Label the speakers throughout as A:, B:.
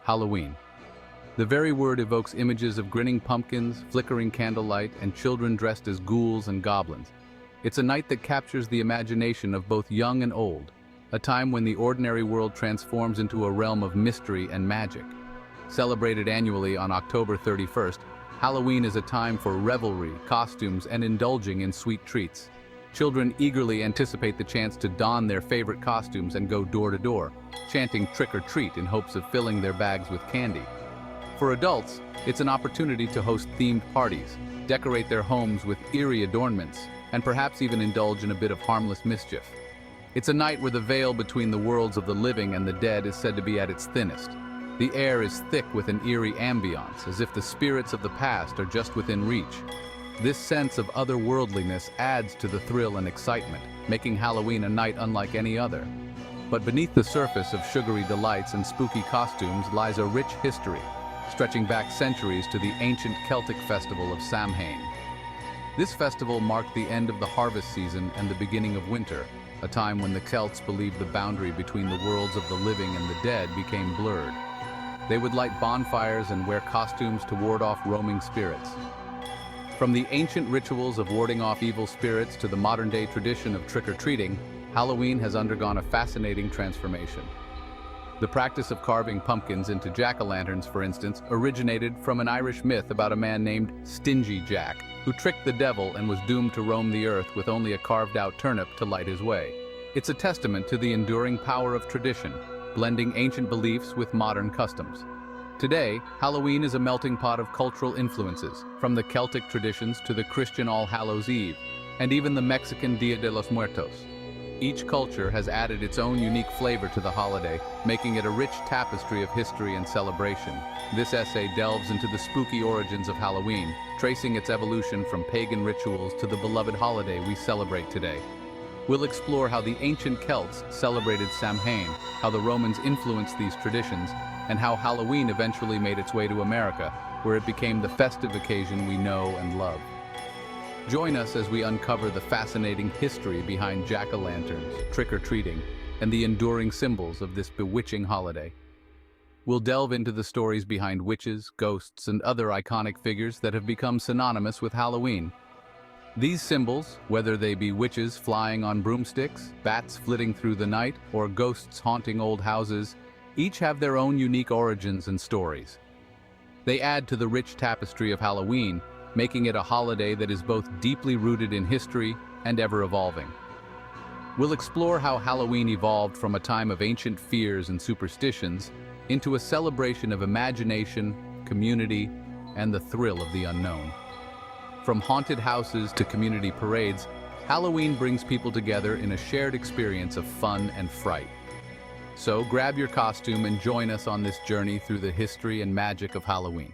A: Halloween. The very word evokes images of grinning pumpkins, flickering candlelight, and children dressed as ghouls and goblins. It's a night that captures the imagination of both young and old, a time when the ordinary world transforms into a realm of mystery and magic. Celebrated annually on October 31st, Halloween is a time for revelry, costumes, and indulging in sweet treats. Children eagerly anticipate the chance to don their favorite costumes and go door to door, chanting trick or treat in hopes of filling their bags with candy. For adults, it's an opportunity to host themed parties, decorate their homes with eerie adornments, and perhaps even indulge in a bit of harmless mischief. It's a night where the veil between the worlds of the living and the dead is said to be at its thinnest. The air is thick with an eerie ambiance, as if the spirits of the past are just within reach. This sense of otherworldliness adds to the thrill and excitement, making Halloween a night unlike any other. But beneath the surface of sugary delights and spooky costumes lies a rich history, stretching back centuries to the ancient Celtic festival of Samhain. This festival marked the end of the harvest season and the beginning of winter, a time when the Celts believed the boundary between the worlds of the living and the dead became blurred. They would light bonfires and wear costumes to ward off roaming spirits. From the ancient rituals of warding off evil spirits to the modern-day tradition of trick-or-treating, Halloween has undergone a fascinating transformation. The practice of carving pumpkins into jack-o'-lanterns, for instance, originated from an Irish myth about a man named Stingy Jack, who tricked the devil and was doomed to roam the earth with only a carved-out turnip to light his way. It's a testament to the enduring power of tradition, blending ancient beliefs with modern customs. Today, Halloween is a melting pot of cultural influences, from the Celtic traditions to the Christian All Hallows Eve, and even the Mexican Dia de los Muertos. Each culture has added its own unique flavor to the holiday, making it a rich tapestry of history and celebration. This essay delves into the spooky origins of Halloween, tracing its evolution from pagan rituals to the beloved holiday we celebrate today. We'll explore how the ancient Celts celebrated Samhain, how the Romans influenced these traditions, and how Halloween eventually made its way to America, where it became the festive occasion we know and love. Join us as we uncover the fascinating history behind jack-o'-lanterns, trick-or-treating, and the enduring symbols of this bewitching holiday. We'll delve into the stories behind witches, ghosts, and other iconic figures that have become synonymous with Halloween. These symbols, whether they be witches flying on broomsticks, bats flitting through the night, or ghosts haunting old houses, each have their own unique origins and stories. They add to the rich tapestry of Halloween, making it a holiday that is both deeply rooted in history and ever-evolving. We'll explore how Halloween evolved from a time of ancient fears and superstitions into a celebration of imagination, community, and the thrill of the unknown. From haunted houses to community parades, Halloween brings people together in a shared experience of fun and fright. So grab your costume and join us on this journey through the history and magic of Halloween.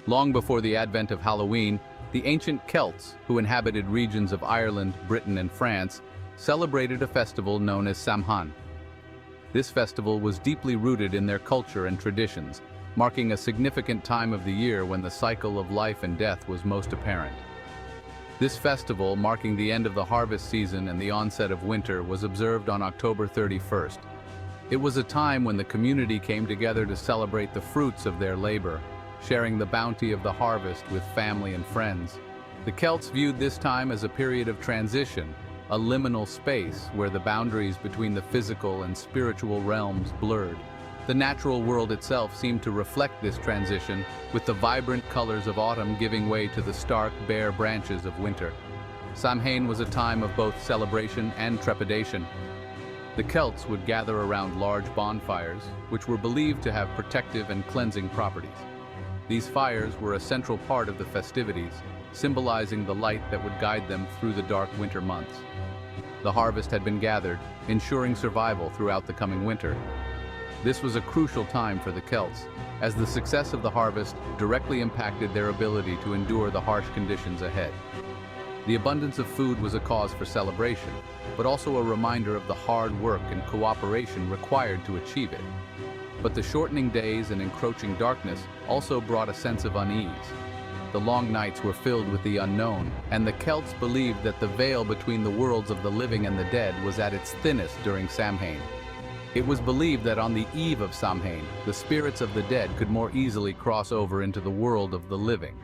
A: Long before the advent of Halloween, the ancient Celts, who inhabited regions of Ireland, Britain, and France, celebrated a festival known as Samhain. This festival was deeply rooted in their culture and traditions, marking a significant time of the year when the cycle of life and death was most apparent. This festival, marking the end of the harvest season and the onset of winter, was observed on October 31st. It was a time when the community came together to celebrate the fruits of their labor, sharing the bounty of the harvest with family and friends. The Celts viewed this time as a period of transition, a liminal space where the boundaries between the physical and spiritual realms blurred. The natural world itself seemed to reflect this transition, with the vibrant colors of autumn giving way to the stark, bare branches of winter. Samhain was a time of both celebration and trepidation. The Celts would gather around large bonfires, which were believed to have protective and cleansing properties. These fires were a central part of the festivities, symbolizing the light that would guide them through the dark winter months. The harvest had been gathered, ensuring survival throughout the coming winter. This was a crucial time for the Celts, as the success of the harvest directly impacted their ability to endure the harsh conditions ahead. The abundance of food was a cause for celebration, but also a reminder of the hard work and cooperation required to achieve it. But the shortening days and encroaching darkness also brought a sense of unease. The long nights were filled with the unknown, and the Celts believed that the veil between the worlds of the living and the dead was at its thinnest during Samhain. It was believed that on the eve of Samhain, the spirits of the dead could more easily cross over into the world of the living.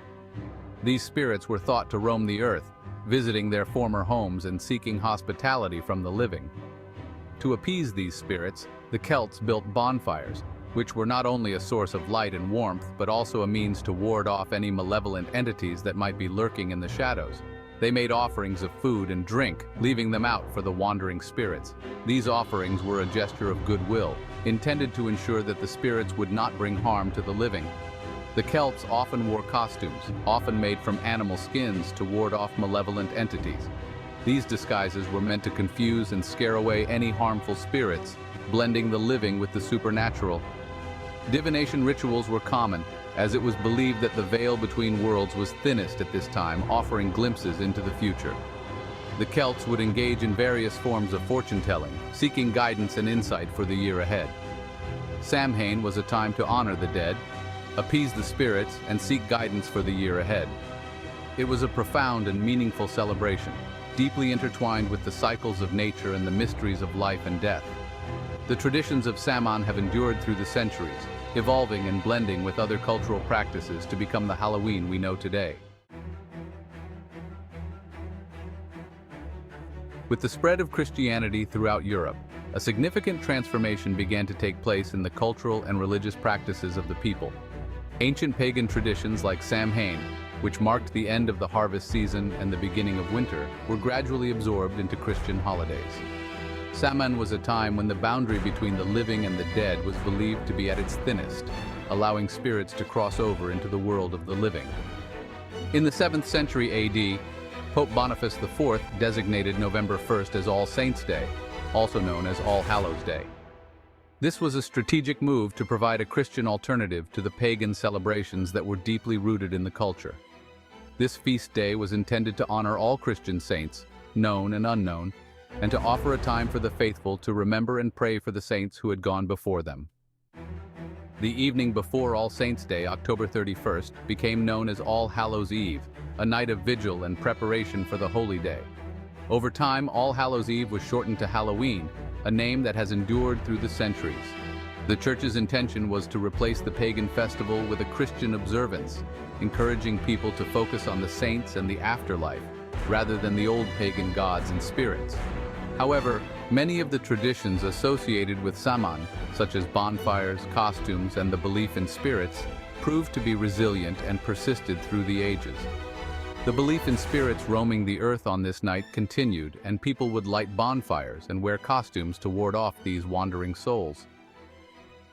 A: These spirits were thought to roam the earth, visiting their former homes and seeking hospitality from the living. To appease these spirits, the Celts built bonfires, which were not only a source of light and warmth but also a means to ward off any malevolent entities that might be lurking in the shadows. They made offerings of food and drink, leaving them out for the wandering spirits. These offerings were a gesture of goodwill, intended to ensure that the spirits would not bring harm to the living. The Celts often wore costumes, often made from animal skins, to ward off malevolent entities. These disguises were meant to confuse and scare away any harmful spirits, blending the living with the supernatural. Divination rituals were common, as it was believed that the veil between worlds was thinnest at this time, offering glimpses into the future. The Celts would engage in various forms of fortune-telling, seeking guidance and insight for the year ahead. Samhain was a time to honor the dead, appease the spirits, and seek guidance for the year ahead. It was a profound and meaningful celebration, deeply intertwined with the cycles of nature and the mysteries of life and death. The traditions of Samhain have endured through the centuries, evolving and blending with other cultural practices to become the Halloween we know today. With the spread of Christianity throughout Europe, a significant transformation began to take place in the cultural and religious practices of the people. Ancient pagan traditions like Samhain, which marked the end of the harvest season and the beginning of winter, were gradually absorbed into Christian holidays. Samhain was a time when the boundary between the living and the dead was believed to be at its thinnest, allowing spirits to cross over into the world of the living. In the 7th century AD, Pope Boniface IV designated November 1st as All Saints' Day, also known as All Hallows' Day. This was a strategic move to provide a Christian alternative to the pagan celebrations that were deeply rooted in the culture. This feast day was intended to honor all Christian saints, known and unknown, and to offer a time for the faithful to remember and pray for the saints who had gone before them. The evening before All Saints' Day, October 31st, became known as All Hallows' Eve, a night of vigil and preparation for the holy day. Over time, All Hallows' Eve was shortened to Halloween, a name that has endured through the centuries. The Church's intention was to replace the pagan festival with a Christian observance, encouraging people to focus on the saints and the afterlife, rather than the old pagan gods and spirits. However, many of the traditions associated with Samhain, such as bonfires, costumes, and the belief in spirits, proved to be resilient and persisted through the ages. The belief in spirits roaming the earth on this night continued, and people would light bonfires and wear costumes to ward off these wandering souls.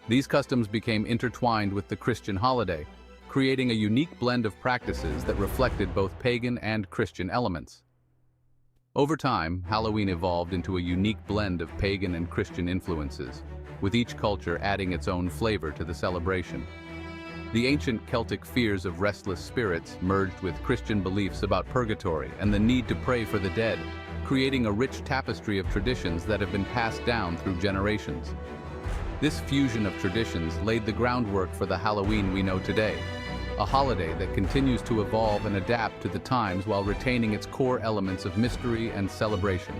A: These customs became intertwined with the Christian holiday, creating a unique blend of practices that reflected both pagan and Christian elements. Over time, Halloween evolved into a unique blend of pagan and Christian influences, with each culture adding its own flavor to the celebration. The ancient Celtic fears of restless spirits merged with Christian beliefs about purgatory and the need to pray for the dead, creating a rich tapestry of traditions that have been passed down through generations. This fusion of traditions laid the groundwork for the Halloween we know today, a holiday that continues to evolve and adapt to the times while retaining its core elements of mystery and celebration.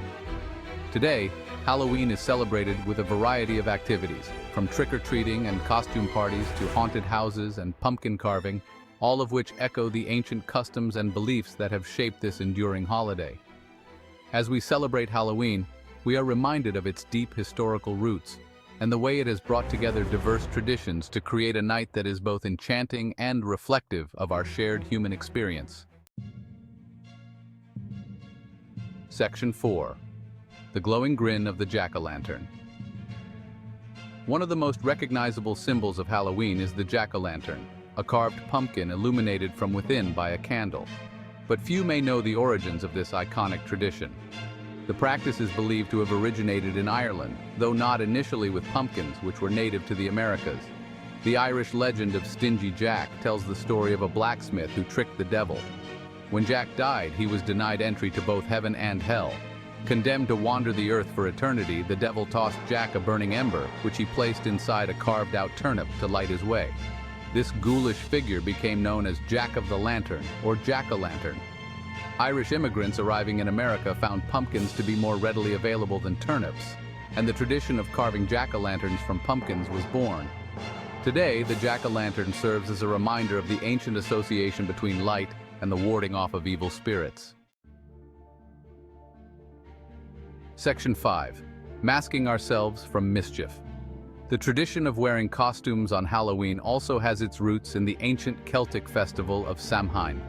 A: Today, Halloween is celebrated with a variety of activities, from trick-or-treating and costume parties to haunted houses and pumpkin carving, all of which echo the ancient customs and beliefs that have shaped this enduring holiday. As we celebrate Halloween, we are reminded of its deep historical roots and the way it has brought together diverse traditions to create a night that is both enchanting and reflective of our shared human experience. Section 4. The glowing grin of the jack-o'-lantern. One of the most recognizable symbols of Halloween is the jack-o'-lantern, a carved pumpkin illuminated from within by a candle. But few may know the origins of this iconic tradition. The practice is believed to have originated in Ireland, though not initially with pumpkins, which were native to the Americas. The Irish legend of Stingy Jack tells the story of a blacksmith who tricked the devil. When Jack died, he was denied entry to both heaven and hell. Condemned to wander the earth for eternity, the devil tossed Jack a burning ember, which he placed inside a carved-out turnip to light his way. This ghoulish figure became known as Jack of the Lantern, or jack-o'-lantern. Irish immigrants arriving in America found pumpkins to be more readily available than turnips, and the tradition of carving jack-o'-lanterns from pumpkins was born. Today, the jack-o'-lantern serves as a reminder of the ancient association between light and the warding off of evil spirits. Section 5. Masking ourselves from mischief. The tradition of wearing costumes on Halloween also has its roots in the ancient Celtic festival of Samhain.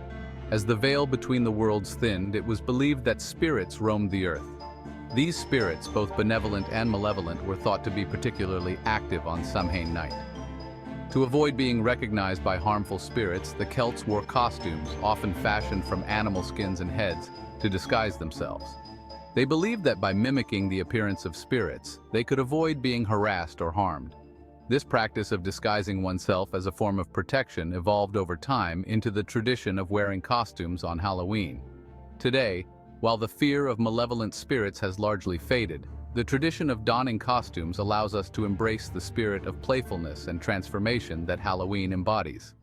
A: As the veil between the worlds thinned, it was believed that spirits roamed the earth. These spirits, both benevolent and malevolent, were thought to be particularly active on Samhain night. To avoid being recognized by harmful spirits, the Celts wore costumes, often fashioned from animal skins and heads, to disguise themselves. They believed that by mimicking the appearance of spirits, they could avoid being harassed or harmed. This practice of disguising oneself as a form of protection evolved over time into the tradition of wearing costumes on Halloween. Today, while the fear of malevolent spirits has largely faded, the tradition of donning costumes allows us to embrace the spirit of playfulness and transformation that Halloween embodies.